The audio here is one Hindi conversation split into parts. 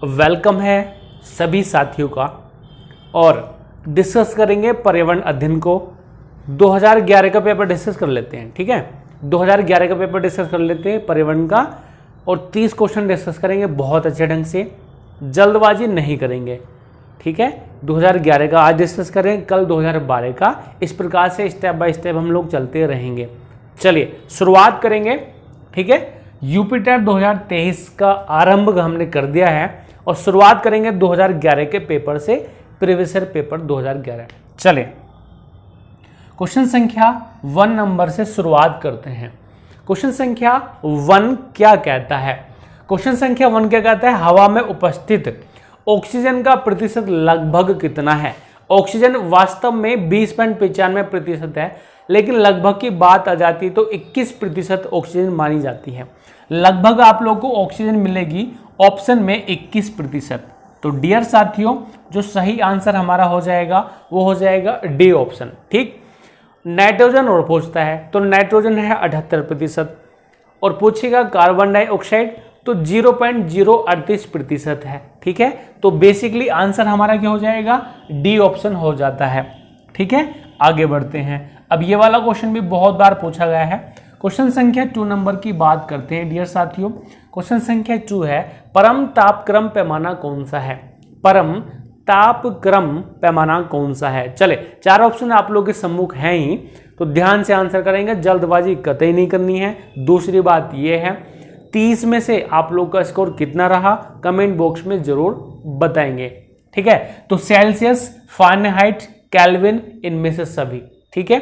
वेलकम है सभी साथियों का। और डिस्कस करेंगे पर्यावरण अध्ययन को। 2011 का पेपर डिस्कस कर लेते हैं, ठीक है। 2011 का पेपर डिस्कस कर लेते हैं पर्यावरण का, और 30 क्वेश्चन डिस्कस करेंगे बहुत अच्छे ढंग से, जल्दबाजी नहीं करेंगे, ठीक है। 2011 का आज डिस्कस करें, कल 2012 का, इस प्रकार से स्टेप बाय स्टेप हम लोग चलते रहेंगे। चलिए शुरुआत करेंगे, ठीक है। यूपी टेट 2023 का आरंभ हमने कर दिया है और शुरुआत करेंगे 2011 के पेपर से, प्रीवियस ईयर पेपर 2011। चलिए क्वेश्चन संख्या 1 नंबर से शुरुआत करते हैं। क्वेश्चन संख्या 1 क्या कहता है? क्वेश्चन संख्या 1 क्या कहता है? हवा में उपस्थित ऑक्सीजन का प्रतिशत लगभग कितना है? ऑक्सीजन वास्तव में 20.95% है, लेकिन लगभग की बात आ जाती तो 21% ऑक्सीजन मानी जाती है। लगभग आप लोगों को ऑक्सीजन मिलेगी ऑप्शन में 21%। तो डियर साथियों, जो सही आंसर हमारा हो जाएगा वो हो जाएगा डी ऑप्शन, ठीक। नाइट्रोजन और पूछता है तो नाइट्रोजन है 78% और पूछेगा कार्बन डाइऑक्साइड तो 0.038% है, ठीक है। तो बेसिकली आंसर हमारा क्या हो जाएगा? डी ऑप्शन हो जाता है, ठीक है। आगे बढ़ते हैं। अब ये वाला क्वेश्चन भी बहुत बार पूछा गया है। क्वेश्चन संख्या 2 नंबर की बात करते हैं डियर साथियों। क्वेश्चन संख्या 2 है, परम तापक्रम पैमाना कौन सा है? परम तापक्रम पैमाना कौन सा है? चले 4 ऑप्शन आप लोगों के सम्मुख हैं ही, तो ध्यान से आंसर करेंगे, जल्दबाजी कतई नहीं करनी है। दूसरी बात यह है 30 में से आप लोग का स्कोर कितना रहा कमेंट बॉक्स में जरूर बताएंगे, ठीक है। तो सेल्सियस, फारेनहाइट, केल्विन, इनमें से सभी, ठीक है।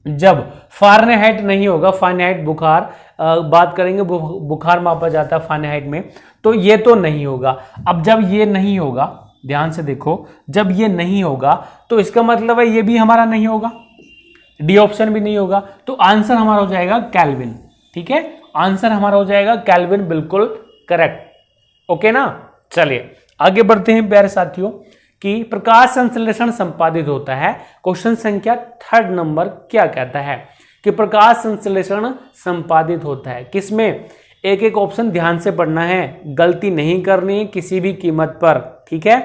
जब फारेनहाइट नहीं होगा, फारेनहाइट बुखार बात करेंगे, बुखार मापा जाता है फारेनहाइट में, तो ये तो नहीं होगा। अब जब ये नहीं होगा, ध्यान से देखो, जब ये नहीं होगा तो इसका मतलब है ये भी हमारा नहीं होगा, डी ऑप्शन भी नहीं होगा। तो आंसर हमारा हो जाएगा केल्विन, ठीक है। आंसर हमारा हो जाएगा केल्विन, बिल्कुल करेक्ट, ओके ना। चलिए आगे बढ़ते हैं प्यारे साथियों कि प्रकाश संश्लेषण संपादित होता है। क्वेश्चन संख्या 3 नंबर क्या कहता है कि प्रकाश संश्लेषण संपादित होता है किसमें? एक एक ऑप्शन ध्यान से पढ़ना है, गलती नहीं करनी है किसी भी कीमत पर, ठीक है।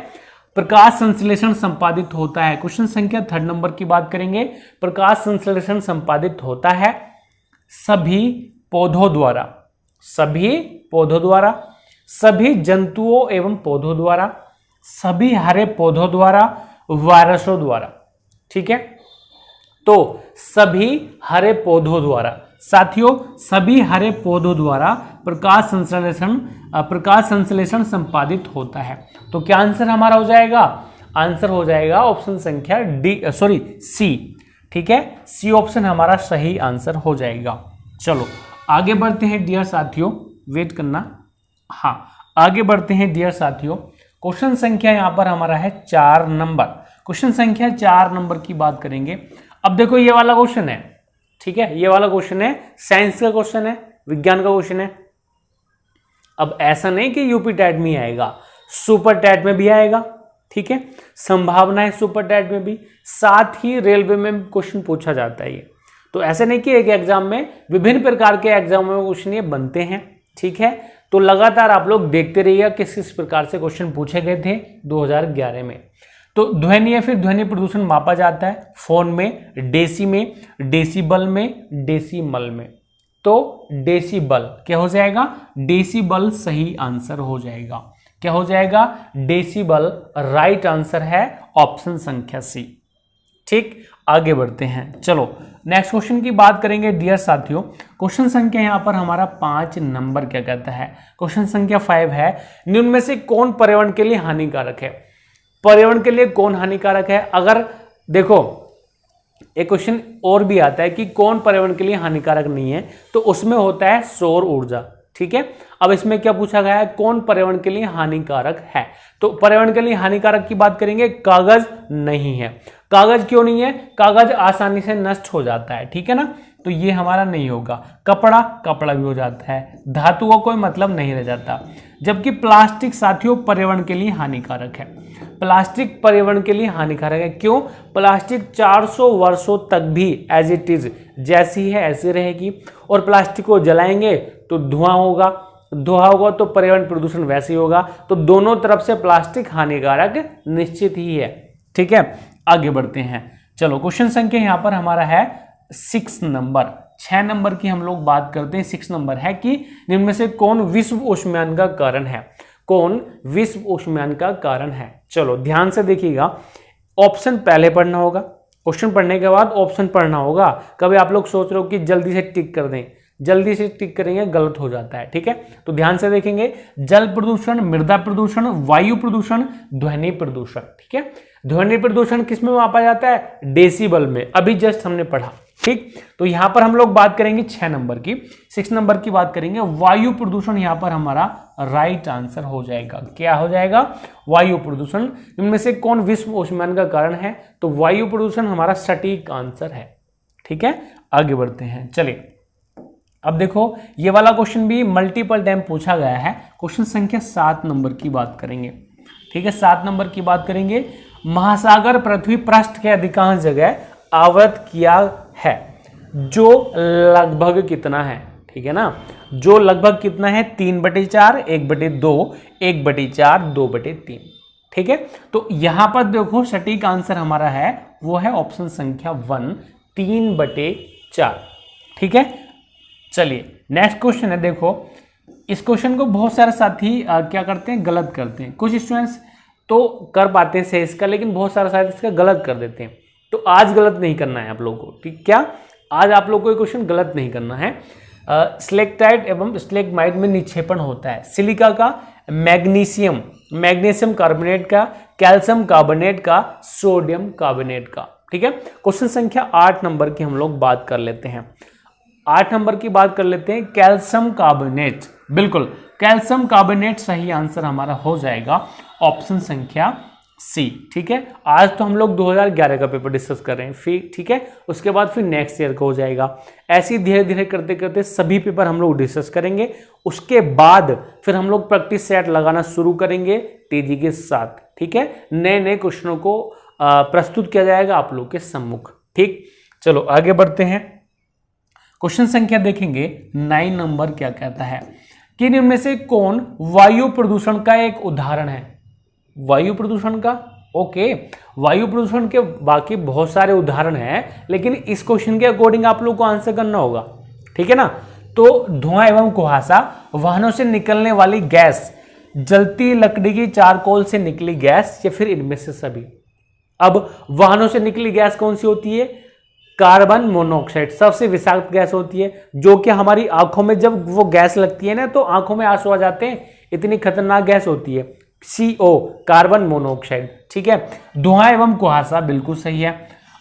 प्रकाश संश्लेषण संपादित होता है, क्वेश्चन संख्या 3 नंबर की बात करेंगे। प्रकाश संश्लेषण संपादित होता है सभी पौधों द्वारा, सभी पौधों द्वारा, सभी जंतुओं एवं पौधों द्वारा, सभी हरे पौधों द्वारा, वायरसों द्वारा, ठीक है। तो सभी हरे पौधों द्वारा साथियों, सभी हरे पौधों द्वारा प्रकाश संश्लेषण संपादित होता है। तो क्या आंसर हमारा हो जाएगा? आंसर हो जाएगा ऑप्शन संख्या सी, ठीक है। सी ऑप्शन हमारा सही आंसर हो जाएगा। चलो आगे बढ़ते हैं डियर साथियों, वेट करना, हाँ आगे बढ़ते हैं डियर साथियों। क्वेश्चन संख्या यहां पर हमारा है 4 नंबर। क्वेश्चन संख्या 4 नंबर की बात करेंगे। अब देखो ये वाला क्वेश्चन है, ठीक है, ये वाला क्वेश्चन है, साइंस का क्वेश्चन है, विज्ञान का क्वेश्चन है। अब ऐसा नहीं कि यूपी टेट में ही आएगा, सुपर टेट में भी आएगा, ठीक है। संभावना है सुपर टेट में भी, साथ ही रेलवे में क्वेश्चन पूछा जाता है ये। तो ऐसे नहीं कि एक एग्जाम में, विभिन्न प्रकार के एग्जाम में क्वेश्चन ये बनते हैं, ठीक है। तो लगातार आप लोग देखते रहिए किस किस प्रकार से क्वेश्चन पूछे गए थे 2011 में। तो ध्वनि या फिर ध्वनि प्रदूषण मापा जाता है फोन में, डेसी में, डेसीबल में, डेसीमल में। तो डेसीबल क्या हो जाएगा? डेसीबल सही आंसर हो जाएगा। क्या हो जाएगा? डेसीबल राइट आंसर है ऑप्शन संख्या सी, ठीक। आगे बढ़ते हैं, चलो नेक्स्ट क्वेश्चन की बात करेंगे डियर साथियों। क्वेश्चन संख्या यहां पर हमारा 5 नंबर क्या कहता है? क्वेश्चन संख्या 5 है, निम्न में से कौन पर्यावरण के लिए हानिकारक है? पर्यावरण के लिए कौन हानिकारक है? अगर देखो एक क्वेश्चन और भी आता है कि कौन पर्यावरण के लिए हानिकारक नहीं है, तो उसमें होता है सौर ऊर्जा, ठीक है। अब इसमें क्या पूछा गया है? कौन पर्यावरण के लिए हानिकारक है? तो पर्यावरण के लिए हानिकारक की बात करेंगे, कागज नहीं है। कागज क्यों नहीं है? कागज आसानी से नष्ट हो जाता है, ठीक है ना, तो ये हमारा नहीं होगा। कपड़ा भी हो जाता है, धातु का कोई मतलब नहीं रह जाता। जबकि प्लास्टिक साथियों पर्यावरण के लिए हानिकारक है। प्लास्टिक पर्यावरण के लिए हानिकारक है, क्यों? प्लास्टिक 400 वर्षों तक भी एज इट इज, जैसी है ऐसी रहेगी, और प्लास्टिक को जलाएंगे तो धुआं होगा, धुआं होगा तो पर्यावरण प्रदूषण वैसे ही होगा। तो दोनों तरफ से प्लास्टिक हानिकारक निश्चित ही है। ठीक है, आगे बढ़ते हैं। चलो क्वेश्चन संख्या यहां पर हमारा है 6 नंबर। 6 नंबर की हम लोग बात करते हैं। 6 नंबर है कि इनमें से कौन विश्व उष्मायन का कारण है? कौन विश्व उष्मायन का कारण है? चलो ध्यान से देखिएगा, ऑप्शन पहले पढ़ना होगा, क्वेश्चन पढ़ने के बाद ऑप्शन पढ़ना होगा। कभी आप लोग सोच रहे हो कि जल्दी से टिक कर दें, जल्दी से टिक करेंगे गलत हो जाता है। ठीक है, तो ध्यान से देखेंगे, जल प्रदूषण, मृदा प्रदूषण, वायु प्रदूषण, ध्वनि प्रदूषण। ठीक है, ध्वनि प्रदूषण किस में मापा जाता है? डेसिबल में, अभी जस्ट हमने पढ़ा। ठीक, तो यहां पर हम लोग बात करेंगे 6 नंबर की। 6 नंबर की बात करेंगे वायु प्रदूषण, यहां पर हमारा राइट आंसर हो जाएगा। क्या हो जाएगा? वायु प्रदूषण। इनमें से कौन विश्व उष्मायन का कारण है? तो वायु प्रदूषण हमारा सटीक आंसर है। ठीक है, आगे बढ़ते हैं। चलिए अब देखो, ये वाला क्वेश्चन भी मल्टीपल टाइम पूछा गया है। क्वेश्चन संख्या 7 नंबर की बात करेंगे। ठीक है, 7 नंबर की बात करेंगे। महासागर पृथ्वी पृष्ठ के अधिकांश जगह आवृत किया है, जो लगभग कितना है? ठीक है ना, जो लगभग कितना है? 3/4, 1/2, 1/4, 2/3। ठीक है, तो यहां पर देखो सटीक आंसर हमारा है वो है ऑप्शन संख्या 1, 3/4। ठीक है, चलिए नेक्स्ट क्वेश्चन है। देखो इस क्वेश्चन को बहुत सारे साथी क्या करते हैं? गलत करते हैं। कुछ स्टूडेंट्स तो कर पाते हैं सही इसका, लेकिन बहुत सारे साथी इसका गलत कर देते हैं। तो आज गलत नहीं करना है आप लोगों को। ठीक, क्या आज आप लोगों को ये क्वेश्चन गलत नहीं करना है। स्लेक्टाइट एवं स्लेगमाइट में निक्षेपण होता है सिलिका का, मैग्नीशियम, मैग्नीशियम कार्बोनेट का, कैल्शियम कार्बोनेट का, सोडियम कार्बोनेट का। ठीक है, क्वेश्चन संख्या 8 नंबर की हम लोग बात कर लेते हैं। 8 नंबर की बात कर लेते हैं, कैल्शियम कार्बोनेट। बिल्कुल, कैल्शियम कार्बोनेट सही आंसर हमारा हो जाएगा ऑप्शन संख्या सी। ठीक है, आज तो हम लोग 2011 का पेपर डिस्कस कर रहे हैं फिर। ठीक है, उसके बाद फिर नेक्स्ट ईयर का हो जाएगा। ऐसे धीरे धीरे करते करते सभी पेपर हम लोग डिस्कस करेंगे। उसके बाद फिर हम लोग प्रैक्टिस सेट लगाना शुरू करेंगे तेजी के साथ। ठीक है, नए नए क्वेश्चनों को प्रस्तुत किया जाएगा आप लोग के सम्मुख। ठीक, चलो आगे बढ़ते हैं। क्वेश्चन संख्या देखेंगे 9 नंबर क्या कहता है कि इनमें से कौन वायु प्रदूषण का एक उदाहरण है? वायु प्रदूषण का, ओके, वायु प्रदूषण के बाकी बहुत सारे उदाहरण हैं, लेकिन इस क्वेश्चन के अकॉर्डिंग आप लोग को आंसर करना होगा। ठीक है ना, तो धुआं एवं कुहासा, वाहनों से निकलने वाली गैस, जलती लकड़ी की चारकोल से निकली गैस, या फिर इनमें से सभी। अब वाहनों से निकली गैस कौन सी होती है? कार्बन मोनोऑक्साइड सबसे विषाक्त गैस होती है, जो कि हमारी आंखों में जब वो गैस लगती है ना तो आंखों में आंसू आ जाते हैं, इतनी खतरनाक गैस होती है। CO, carbon monoxide. ठीक है, धुआं एवं कुहासा बिल्कुल सही है।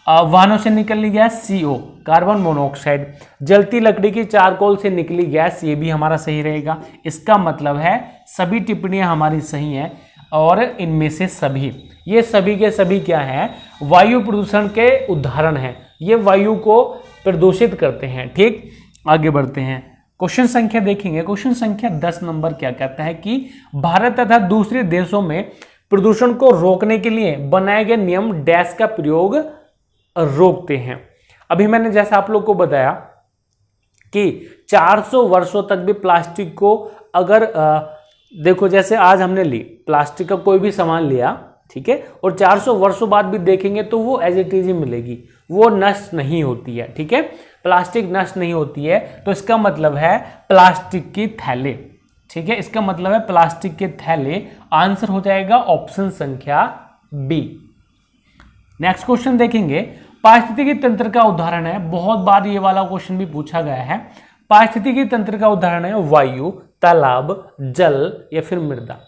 वाहनों से निकली गैस CO, कार्बन मोनोऑक्साइड। जलती लकड़ी की चारकोल से निकली गैस, ये भी हमारा सही रहेगा। इसका मतलब है सभी टिप्पणियां हमारी सही हैं और इनमें से सभी, ये सभी के सभी क्या हैं? वायु प्रदूषण के उदाहरण हैं। ये वायु को प्रदूषित करते हैं। ठीक, आगे बढ़ते हैं। क्वेश्चन संख्या देखेंगे। क्वेश्चन संख्या 10 नंबर क्या कहता है कि भारत तथा दूसरे देशों में प्रदूषण को रोकने के लिए बनाए गए नियम डैश का प्रयोग रोकते हैं। अभी मैंने जैसा आप लोग को बताया कि 400 वर्षों तक भी प्लास्टिक को अगर देखो, जैसे आज हमने ली प्लास्टिक का कोई भी सामान लिया, ठीक है, और 400 वर्षों बाद भी देखेंगे तो वो एज इट इज ही मिलेगी, वो नष्ट नहीं होती है। ठीक है, प्लास्टिक नष्ट नहीं होती है, तो इसका मतलब है प्लास्टिक की थैले। ठीक है, इसका मतलब है प्लास्टिक के थैले। आंसर हो जाएगा ऑप्शन संख्या बी। नेक्स्ट क्वेश्चन देखेंगे, पारिस्थितिकी तंत्र का उदाहरण है। बहुत बार ये वाला क्वेश्चन भी पूछा गया है। पारिस्थितिकी तंत्र का उदाहरण है वायु, तालाब, जल या फिर मृदा।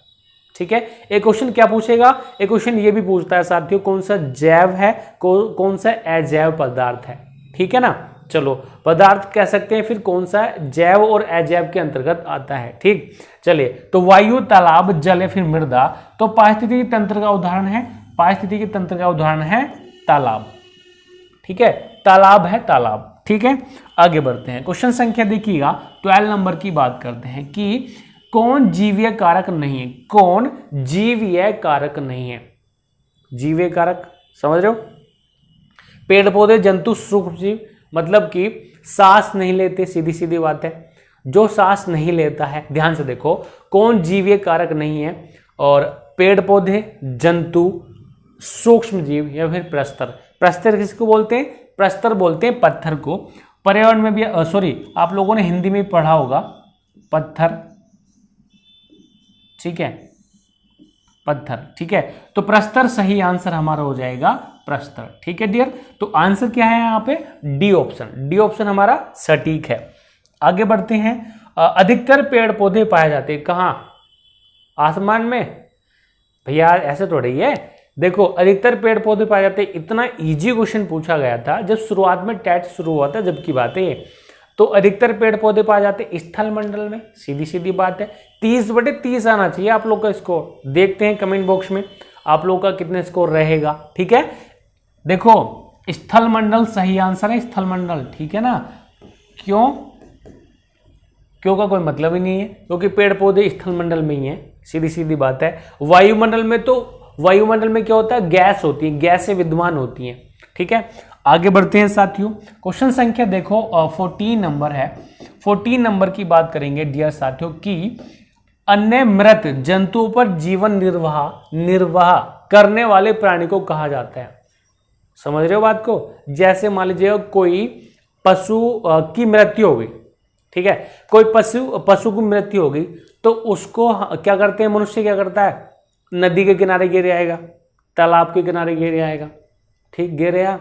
ठीक है, एक क्वेश्चन क्या पूछेगा? एक क्वेश्चन ये भी पूछता है साथियों, कौन सा जैव है, कौन सा अजैव पदार्थ है। ठीक है ना, चलो पदार्थ कह सकते हैं, फिर कौन सा जैव और अजैव के अंतर्गत आता है। ठीक, चलिए, तो वायु, तालाब, जल या फिर मृदा। तो पारिस्थितिकी तंत्र का उदाहरण है, पारिस्थितिकी तंत्र का उदाहरण है तालाब। ठीक है, तालाब है तालाब। ठीक है, आगे बढ़ते हैं। क्वेश्चन संख्या देखिएगा 12 नंबर की बात करते हैं कि कौन जीवीय कारक नहीं है? कौन जीवीय कारक नहीं है? जीवीय कारक समझ रहे हो? पेड़ पौधे, जंतु, सूक्ष्म जीव, मतलब कि सांस नहीं लेते, सीधी सीधी बात है। जो सांस नहीं लेता है। ध्यान से देखो, कौन जीवीय कारक नहीं है, और पेड़ पौधे, जंतु, सूक्ष्म जीव या फिर प्रस्तर। प्रस्तर किसको बोलते हैं? प्रस्तर बोलते हैं पत्थर को। पर्यावरण में भी आप लोगों ने हिंदी में पढ़ा होगा पत्थर, ठीक है, पत्थर, ठीक है। तो प्रस्तर सही आंसर हमारा हो जाएगा प्रस्तर, ठीक है डियर। तो आंसर क्या है यहाँ पे? डी ऑप्शन, डी ऑप्शन हमारा सटीक है। आगे बढ़ते हैं। अधिकतर पेड़ पौधे पाए जाते हैं कहाँ? आसमान में? भैया ऐसे थोड़ी है। देखो, अधिकतर पेड़ पौधे पाए जाते हैं, इतना इजी क्वेश्चन पूछा गया था जब शुरुआत में टेट शुरू हुआ था, जब की बात है। तो अधिकतर पेड़ पौधे पाए जाते हैं स्थल मंडल में, सीधी सीधी बात है। 30/30 आना चाहिए आप लोग का स्कोर। देखते हैं कमेंट बॉक्स में आप लोग का कितने स्कोर रहेगा, ठीक है। देखो, स्थल मंडल सही आंसर है, स्थल मंडल, ठीक है ना। क्यों? क्यों का कोई मतलब ही नहीं है, क्योंकि पेड़ पौधे स्थल मंडल में ही है, सीधी सीधी बात है। वायुमंडल में तो, वायुमंडल में क्या होता है? गैस होती है, गैसें विद्यमान होती हैं, ठीक है। आगे बढ़ते हैं साथियों। क्वेश्चन संख्या देखो 14 नंबर है। 14 नंबर की बात करेंगे डियर साथियों कि अन्य मृत जंतुओं पर जीवन निर्वाह करने वाले प्राणी को कहा जाता है। समझ रहे हो बात को? जैसे मान लीजिए कोई पशु की मृत्यु हो गई, ठीक है, कोई पशु की मृत्यु हो गई, तो उसको क्या करते हैं? मनुष्य क्या करता है? नदी के किनारे गिर आएगा, तालाब के किनारे गिर आएगा, ठीक, गिर आया,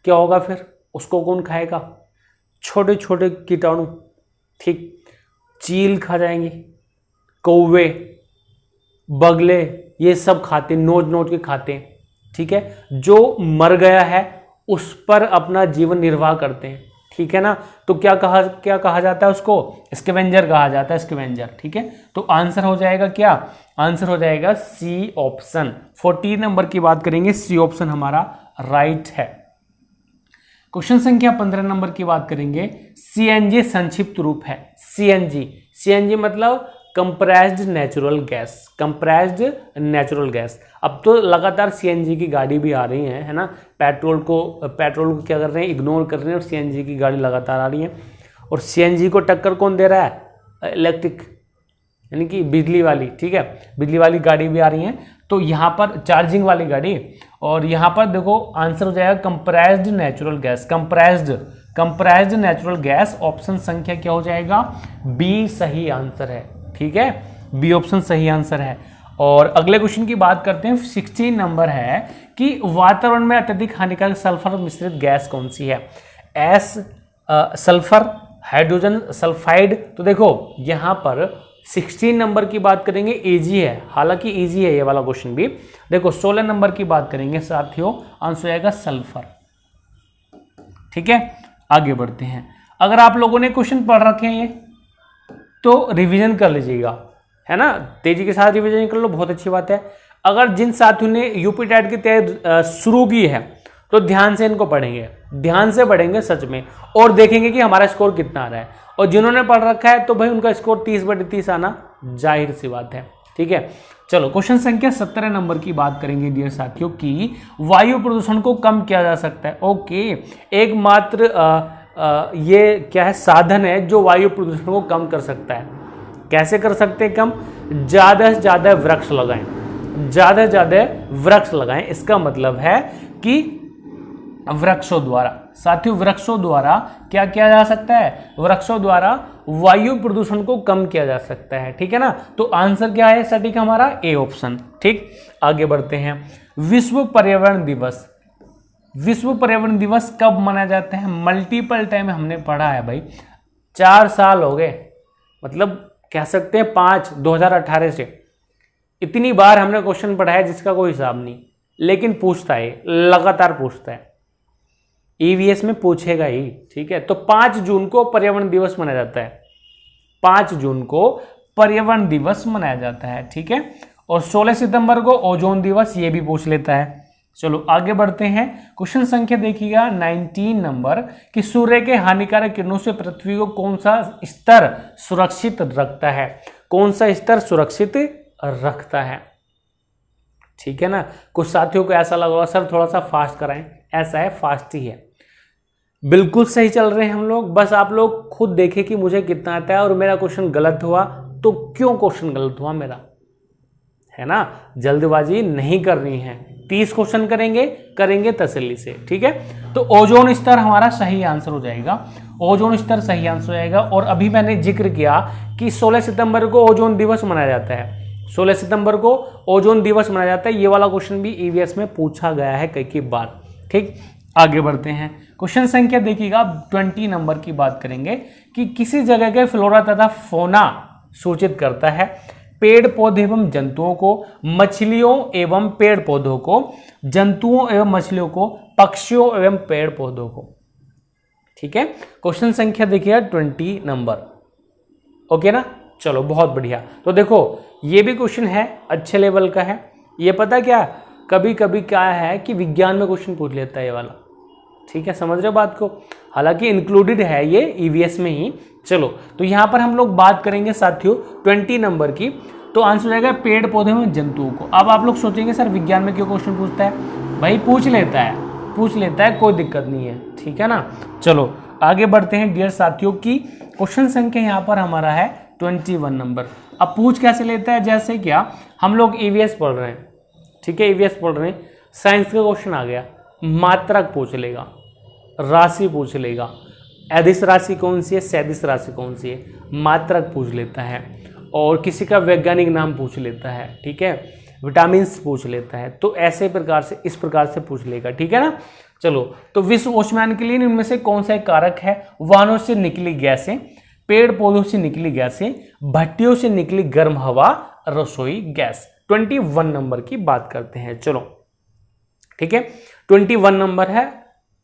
क्या होगा फिर? उसको कौन खाएगा? छोटे छोटे कीटाणु, ठीक, चील खा जाएंगे, कौवे, बगले, ये सब खाते, नोच नोच के खाते हैं, ठीक है। जो मर गया है उस पर अपना जीवन निर्वाह करते हैं, ठीक है ना। तो क्या कहा जाता है उसको? स्कैवेंजर कहा जाता है, स्कैवेंजर, ठीक है। तो आंसर हो जाएगा क्या? आंसर हो जाएगा सी ऑप्शन। 14 नंबर की बात करेंगे, सी ऑप्शन हमारा राइट है। क्वेश्चन संख्या 15 नंबर की बात करेंगे। सीएनजी संक्षिप्त रूप है। सीएनजी मतलब compressed natural gas, compressed natural gas. अब तो लगातार सीएनजी की गाड़ी भी आ रही है ना। पेट्रोल को क्या कर रहे हैं? इग्नोर कर रहे हैं, और सीएनजी की गाड़ी लगातार आ रही है। और सीएनजी को टक्कर कौन दे रहा है? इलेक्ट्रिक, यानी कि बिजली वाली, ठीक है, बिजली वाली गाड़ी भी आ रही है। तो यहाँ पर चार्जिंग वाली गाड़ी, और यहाँ पर देखो आंसर हो जाएगा compressed natural gas, compressed natural gas. Option संख्या क्या हो जाएगा? बी सही आंसर है, ठीक है, बी ऑप्शन सही आंसर है। और अगले क्वेश्चन की बात करते हैं। 16 नंबर है कि वातावरण में अत्यधिक हानिकारक सल्फर मिश्रित गैस कौन सी है? S sulphur, hydrogen sulphide. तो देखो यहाँ पर 16 नंबर की बात करेंगे, इजी है, हालांकि इजी है ये वाला क्वेश्चन भी। देखो 16 नंबर की बात करेंगे साथियों, आंसर आएगा सल्फर, ठीक है। आगे बढ़ते हैं। अगर आप लोगों ने क्वेश्चन पढ़ रखे हैं ये, तो रिवीजन कर लीजिएगा, है ना, तेजी के साथ रिवीजन कर लो, बहुत अच्छी बात है। अगर जिन साथियों ने यूपी टेट की तैयारी शुरू की है तो ध्यान से इनको पढ़ेंगे, ध्यान से पढ़ेंगे सच में, और देखेंगे कि हमारा स्कोर कितना आ रहा है। और जिन्होंने पढ़ रखा है तो भाई उनका स्कोर 30/30 आना जाहिर सी बात है, ठीक है। चलो क्वेश्चन संख्या 17 नंबर की बात करेंगे डियर साथियों कि वायु प्रदूषण को कम किया जा सकता है। ओके, एकमात्र ये क्या है? साधन है जो वायु प्रदूषण को कम कर सकता है। कैसे कर सकते हैं कम? ज़्यादा से ज़्यादा वृक्ष लगाएं, ज़्यादा से ज़्यादा वृक्ष लगाएं। इसका मतलब है कि वृक्षों द्वारा, साथियों वृक्षों द्वारा क्या किया जा सकता है? वृक्षों द्वारा वायु प्रदूषण को कम किया जा सकता है, ठीक है ना। तो आंसर क्या है सटीक हमारा? ए ऑप्शन, ठीक। आगे बढ़ते हैं। विश्व पर्यावरण दिवस, विश्व पर्यावरण दिवस कब मनाया जाता है? मल्टीपल टाइम हमने पढ़ा है भाई, 4 साल हो गए, मतलब कह सकते हैं 5, 2018 से इतनी बार हमने क्वेश्चन पढ़ा है जिसका कोई हिसाब नहीं, लेकिन पूछता है, लगातार पूछता है, ईवीएस में पूछेगा ही, ठीक है। तो 5 जून को पर्यावरण दिवस मनाया जाता है, 5 जून को पर्यावरण दिवस मनाया जाता है, ठीक है। और 16 सितंबर को ओजोन दिवस, ये भी पूछ लेता है। चलो आगे बढ़ते हैं। क्वेश्चन संख्या देखिएगा 19 नंबर कि सूर्य के हानिकारक किरणों से पृथ्वी को कौन सा स्तर सुरक्षित रखता है? कौन सा स्तर सुरक्षित रखता है, ठीक है ना। कुछ साथियों को ऐसा लगा सर थोड़ा सा फास्ट कराएं, ऐसा है फास्ट ही है। बिल्कुल सही चल रहे हैं हम लोग। बस आप लोग खुद देखें कि मुझे कितना आता है और मेरा क्वेश्चन गलत हुआ तो क्यों क्वेश्चन गलत हुआ मेरा, है ना। जल्दबाजी नहीं करनी है, 30 क्वेश्चन करेंगे तसल्ली से, ठीक है। तो ओजोन स्तर हमारा सही आंसर हो जाएगा, ओजोन स्तर सही आंसर हो जाएगा। और अभी मैंने जिक्र किया कि 16 सितंबर को ओजोन दिवस मनाया जाता है, 16 सितंबर को ओजोन दिवस मनाया जाता है। ये वाला क्वेश्चन भी ईवीएस में पूछा गया है कई बार, ठीक। आगे बढ़ते हैं, क्वेश्चन संख्या देखिएगा 20 नंबर की बात करेंगे कि किसी जगह के फ्लोरा तथा फोना सूचित करता है पेड़ पौधे एवं जंतुओं को, मछलियों एवं पेड़ पौधों को, जंतुओं एवं मछलियों को, पक्षियों एवं पेड़ पौधों को, ठीक है। क्वेश्चन संख्या देखिएगा 20 नंबर, ओके ना। चलो बहुत बढ़िया। तो देखो ये भी क्वेश्चन है, अच्छे लेवल का है। ये पता क्या कभी कभी क्या है कि विज्ञान में क्वेश्चन पूछ लेता है ये वाला, ठीक है, समझ रहे हो बात को। हालांकि इंक्लूडेड है ये ईवीएस में ही। चलो तो यहाँ पर हम लोग बात करेंगे साथियों 20 नंबर की। तो आंसर हो जाएगा पेड़ पौधे में जंतुओं को। अब आप लोग सोचेंगे सर विज्ञान में क्यों क्वेश्चन पूछता है, भाई पूछ लेता है, कोई दिक्कत नहीं है, ठीक है ना। चलो आगे बढ़ते हैं डियर साथियों की क्वेश्चन संख्या यहाँ पर हमारा है 21 नंबर। अब पूछ कैसे लेता है, जैसे क्या हम लोग ईवीएस पढ़ रहे हैं, ठीक है, ईवीएस पढ़ रहे हैं, साइंस का क्वेश्चन आ गया, मात्रक पूछ लेगा, राशि पूछ लेगा, अदिश राशि कौन सी है, सदिश राशि कौन सी है, मात्रक पूछ लेता है, और किसी का वैज्ञानिक नाम पूछ लेता है, ठीक है, विटामिन्स पूछ लेता है। तो ऐसे प्रकार से इस प्रकार से पूछ लेगा, ठीक है ना। चलो तो विश्व ओशमान के लिए इनमें से कौन सा एक कारक है, वाहनों से निकली गैसें, पेड़ पौधों से निकली गैसें, भट्टियों से निकली गर्म हवा, रसोई गैस। 21 नंबर की बात करते हैं, चलो ठीक है, 21 नंबर है,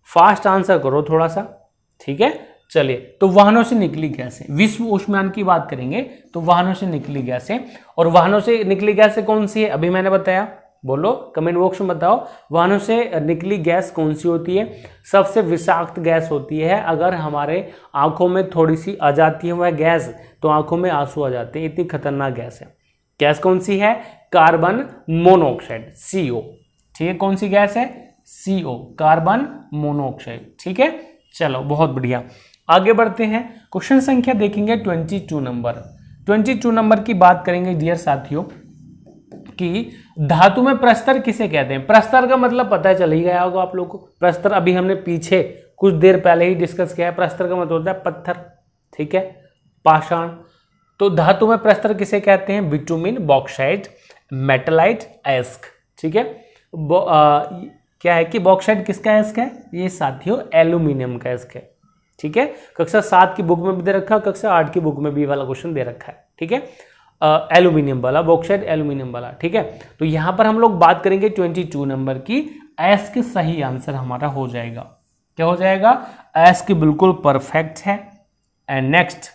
फास्ट आंसर करो थोड़ा सा, ठीक है। चलिए तो वाहनों से निकली गैसें, विश्व ऊष्मायन की बात करेंगे तो वाहनों से निकली गैसें, और वाहनों से निकली गैसें कौन सी है, अभी मैंने बताया, बोलो कमेंट बॉक्स में बताओ, वाहनों से निकली गैस कौन सी होती है, सबसे विषाक्त गैस होती है। अगर हमारे आंखों में थोड़ी सी आ जाती है वह गैस तो आंखों में आंसू आ जाते हैं, इतनी खतरनाक गैस है। गैस कौन सी है, कार्बन मोनोऑक्साइड, CO, ठीक है, कौन सी गैस है, CO, कार्बन मोनोऑक्साइड, ठीक है। चलो बहुत बढ़िया, आगे बढ़ते हैं, क्वेश्चन संख्या देखेंगे 22 नंबर। 22 नंबर की बात करेंगे डियर साथियों कि धातु में प्रस्तर किसे कहते हैं। प्रस्तर का मतलब पता चल ही गया होगा आप लोग को, प्रस्तर अभी हमने पीछे कुछ देर पहले ही डिस्कस किया है। प्रस्तर का मतलब होता है पत्थर, ठीक है, पाषाण। तो धातु में प्रस्तर किसे कहते हैं, बिटुमिन, बॉक्साइट, मेटलाइट, एस्क, ठीक है। क्या है कि बॉक्साइट किसका एस्क है, ये साथियों एल्यूमिनियम का एस्क है, ठीक है। कक्षा 7 की बुक में भी दे रखा है, कक्षा 8 की बुक में भी वाला क्वेश्चन दे रखा है, ठीक है, एल्यूमिनियम वाला, बॉक्साइट एल्यूमिनियम वाला, ठीक है। तो यहां पर हम लोग बात करेंगे 22 नंबर की, एस्क सही आंसर हमारा हो जाएगा, क्या हो जाएगा, एस्क बिल्कुल परफेक्ट है। एंड नेक्स्ट,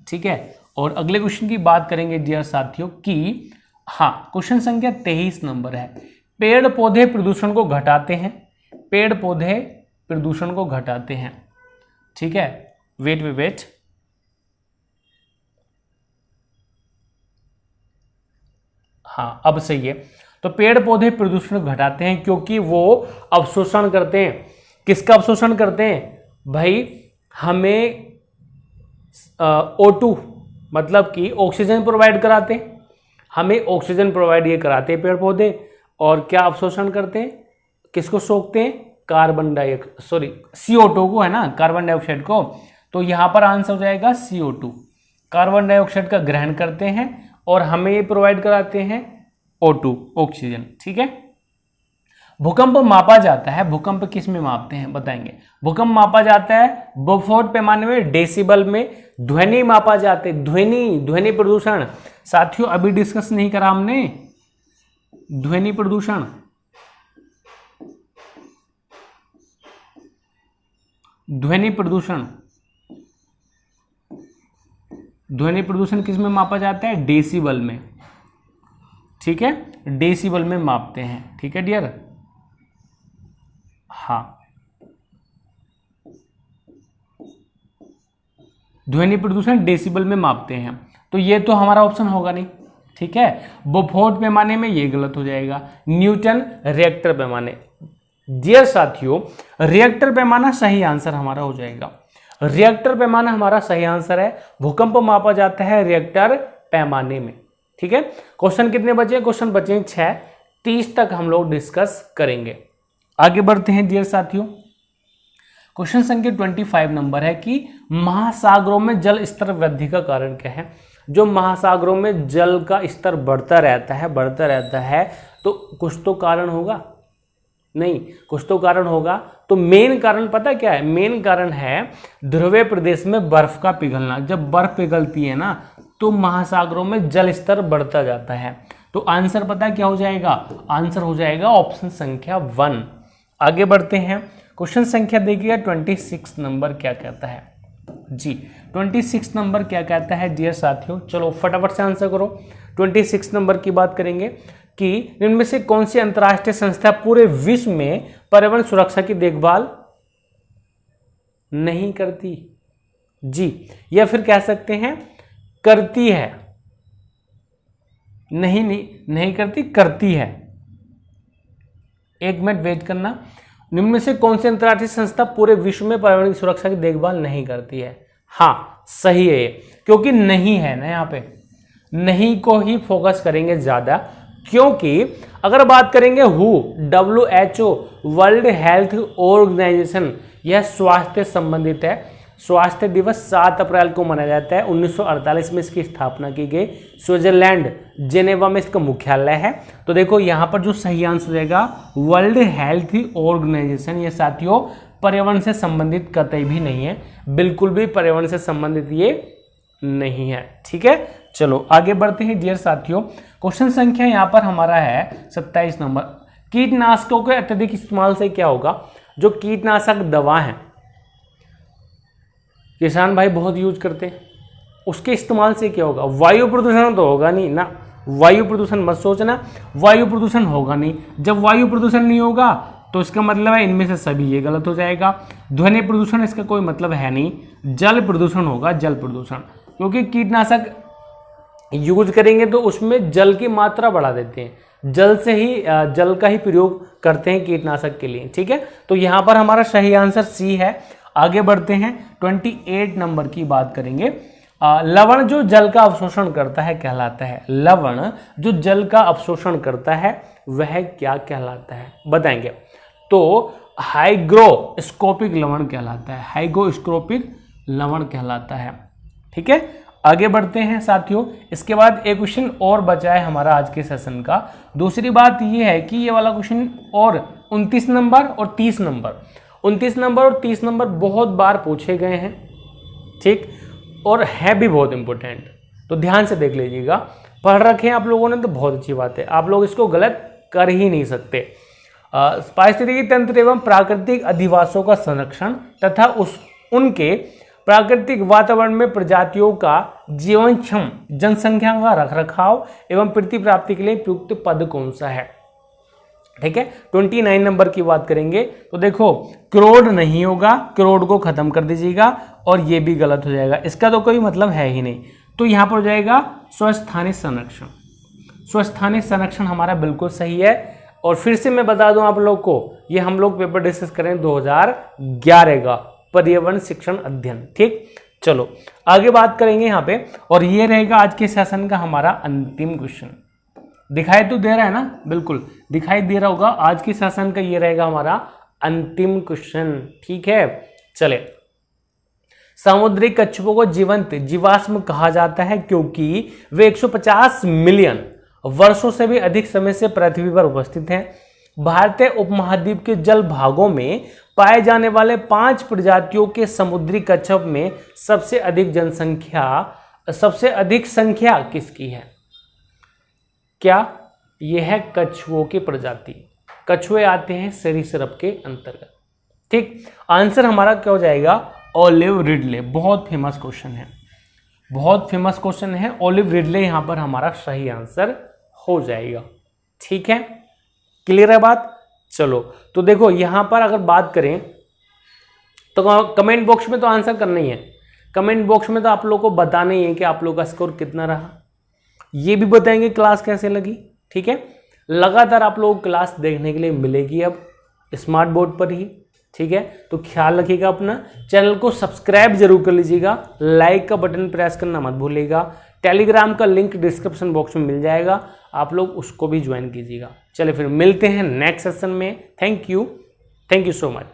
ठीक है, और अगले क्वेश्चन की बात करेंगे डियर साथियों कि हाँ, क्वेश्चन संख्या 23 नंबर है, पेड़ पौधे प्रदूषण को घटाते हैं, पेड़ पौधे प्रदूषण को घटाते हैं, ठीक है, वेट, हाँ अब सही है। तो पेड़ पौधे प्रदूषण को घटाते हैं क्योंकि वो अवशोषण करते हैं, किसका अवशोषण करते हैं भाई, हमें O2 मतलब कि ऑक्सीजन प्रोवाइड कराते हैं, हमें ऑक्सीजन प्रोवाइड ये कराते हैं पेड़ पौधे, और क्या अवशोषण करते हैं, किसको सोखते हैं, CO2 को, है ना, कार्बन डाइऑक्साइड को। तो यहां पर आंसर हो जाएगा CO2, कार्बन डाइऑक्साइड का ग्रहण करते हैं और हमें ये प्रोवाइड कराते हैं O2, ऑक्सीजन, ठीक है। भूकंप मापा जाता है, भूकंप किस में मापते हैं बताएंगे, भूकंप मापा जाता है बोफोर्ड पैमाने में, डेसिबल में, ध्वनि मापा जाते हैं, ध्वनि प्रदूषण साथियों अभी डिस्कस नहीं करा हमने, ध्वनि प्रदूषण, ध्वनि प्रदूषण किस में मापा जाता है, डेसिबल में, ठीक है, डेसिबल में मापते हैं, ठीक है डियर, हाँ, ध्वनि प्रदूषण डेसिबल में मापते हैं। तो ये तो हमारा ऑप्शन होगा नहीं, ठीक है। बोफोर्ड पैमाने में ये गलत हो जाएगा, न्यूटन रिएक्टर पैमाने, डियर साथियों, रिएक्टर पैमाना सही आंसर हमारा हो जाएगा। रिएक्टर पैमाना हमारा सही आंसर है। भूकंप मापा जाता है रिएक्टर पैमाने में। ठीक है, क्वेश्चन कितने बचे? क्वेश्चन बचे 6, 30 तक हम लोग डिस्कस करेंगे। आगे बढ़ते हैं डियर साथियों। क्वेश्चन संख्या 25 नंबर है कि महासागरों में जल स्तर वृद्धि का कारण क्या है? जो महासागरों में जल का स्तर बढ़ता रहता है तो कुछ तो कारण होगा, नहीं कुछ तो कारण होगा। तो मेन कारण पता क्या है? मेन कारण है ध्रुवीय प्रदेश में बर्फ का पिघलना। जब बर्फ पिघलती है ना तो महासागरों में जल स्तर बढ़ता जाता है। तो आंसर पता है क्या हो जाएगा? आंसर हो जाएगा ऑप्शन संख्या 1। आगे बढ़ते हैं। क्वेश्चन संख्या देखिएगा 26 नंबर क्या कहता है जी। 26 नंबर क्या कहता है डियर साथियों? चलो फटाफट से आंसर करो। 26 नंबर की बात करेंगे कि इनमें से कौन सी अंतर्राष्ट्रीय संस्था पूरे विश्व में पर्यावरण सुरक्षा की देखभाल नहीं करती जी, या फिर कह सकते हैं करती है। नहीं करती, करती है। एक मिनट वेट करना। निम्न में से कौन सी अंतर्राष्ट्रीय संस्था पूरे विश्व में पर्यावरण की सुरक्षा की देखभाल नहीं करती है? हाँ सही है ये, क्योंकि नहीं है ना, यहाँ पे नहीं को ही फोकस करेंगे ज्यादा। क्योंकि अगर बात करेंगे WHO वर्ल्ड हेल्थ ऑर्गेनाइजेशन, यह स्वास्थ्य संबंधित है। स्वास्थ्य दिवस 7 अप्रैल को मनाया जाता है। 1948 में इसकी स्थापना की गई। स्विट्जरलैंड जेनेवा में इसका मुख्यालय है। तो देखो यहाँ पर जो सही आंसर रहेगा वर्ल्ड हेल्थ ऑर्गेनाइजेशन। ये साथियों पर्यावरण से संबंधित कतई भी नहीं है, बिल्कुल भी पर्यावरण से संबंधित ये नहीं है। ठीक है, चलो आगे बढ़ते हैं डियर साथियों। क्वेश्चन संख्या यहाँ पर हमारा है 27 नंबर। कीटनाशकों के अत्यधिक इस्तेमाल से क्या होगा? जो कीटनाशक दवा है किसान भाई बहुत यूज करते हैं, उसके इस्तेमाल से क्या होगा? वायु प्रदूषण तो होगा नहीं ना, वायु प्रदूषण मत सोचना, वायु प्रदूषण होगा नहीं। जब वायु प्रदूषण नहीं होगा तो इसका मतलब है इनमें से सभी ये गलत हो जाएगा। ध्वनि प्रदूषण इसका कोई मतलब है नहीं। जल प्रदूषण होगा, जल प्रदूषण, क्योंकि कीटनाशक यूज करेंगे तो उसमें जल की मात्रा बढ़ा देते हैं, जल का ही प्रयोग करते हैं कीटनाशक के लिए। ठीक है, तो यहाँ पर हमारा सही आंसर सी है। आगे बढ़ते हैं 28 नंबर की बात करेंगे। लवण जो जल का अवशोषण करता है कहलाता है। लवण जो जल का अवशोषण करता है वह क्या कहलाता है बताएंगे? तो हाइग्रोस्कोपिक लवण कहलाता है। हाइग्रोस्कोपिक लवण कहलाता है। ठीक है, आगे बढ़ते हैं साथियों। इसके बाद एक क्वेश्चन और बचा है हमारा आज के सेशन का। दूसरी बात यह है कि ये वाला क्वेश्चन और 29 नंबर और 30 नंबर 29 नंबर और 30 नंबर बहुत बार पूछे गए हैं। ठीक, और है भी बहुत इंपॉर्टेंट, तो ध्यान से देख लीजिएगा। पढ़ रखे हैं आप लोगों ने तो बहुत अच्छी बात है, आप लोग इसको गलत कर ही नहीं सकते। पारिस्थितिकी तंत्र एवं प्राकृतिक अधिवासों का संरक्षण तथा उनके प्राकृतिक वातावरण में प्रजातियों का जीवनक्षम जनसंख्या का रखरखाव एवं प्रति प्राप्ति के लिए प्रयुक्त पद कौन सा है? ठीक है, 29 नंबर की बात करेंगे तो देखो क्रोड नहीं होगा, क्रोड को खत्म कर दीजिएगा, और ये भी गलत हो जाएगा, इसका तो कोई मतलब है ही नहीं। तो यहाँ पर हो जाएगा स्वस्थानिक संरक्षण। स्वस्थानिक संरक्षण हमारा बिल्कुल सही है। और फिर से मैं बता दूं आप लोग को, ये हम लोग पेपर डिस्कस करें 2011 का पर्यावरण शिक्षण अध्ययन। ठीक, चलो आगे बात करेंगे यहाँ पे, और ये रहेगा आज के सेशन का हमारा अंतिम क्वेश्चन। दिखाई तो दे रहा है ना? बिल्कुल दिखाई दे रहा होगा। आज के सेशन का ये रहेगा हमारा अंतिम क्वेश्चन। ठीक है, चले। समुद्री कछुओं को जीवंत जीवाश्म कहा जाता है क्योंकि वे 150 मिलियन वर्षों से भी अधिक समय से पृथ्वी पर उपस्थित हैं। भारतीय उपमहाद्वीप के जल भागों में पाए जाने वाले 5 प्रजातियों के समुद्री कछुओं में सबसे अधिक संख्या किसकी है? क्या यह है कछुओं की प्रजाति? कछुए आते हैं सरीसृप के अंतर्गत। ठीक, आंसर हमारा क्या हो जाएगा? Olive Ridley. बहुत फेमस क्वेश्चन है, बहुत फेमस क्वेश्चन है। ओलिव रिडले यहां पर हमारा सही आंसर हो जाएगा। ठीक है, क्लियर है बात? चलो तो देखो यहां पर अगर बात करें तो कमेंट बॉक्स में तो आंसर करना ही है। कमेंट बॉक्स में तो आप लोग को बताना ही है कि आप लोग का स्कोर कितना रहा, ये भी बताएंगे क्लास कैसे लगी। ठीक है, लगातार आप लोग क्लास देखने के लिए मिलेगी अब। स्मार्ट बोर्ड पर ही। ठीक है, तो ख्याल रखिएगा अपना, चैनल को सब्सक्राइब जरूर कर लीजिएगा, लाइक का बटन प्रेस करना मत भूलिएगा। टेलीग्राम का लिंक डिस्क्रिप्शन बॉक्स में मिल जाएगा, आप लोग उसको भी ज्वाइन कीजिएगा। चलिए फिर मिलते हैं नेक्स्ट सेशन में। Thank you so much.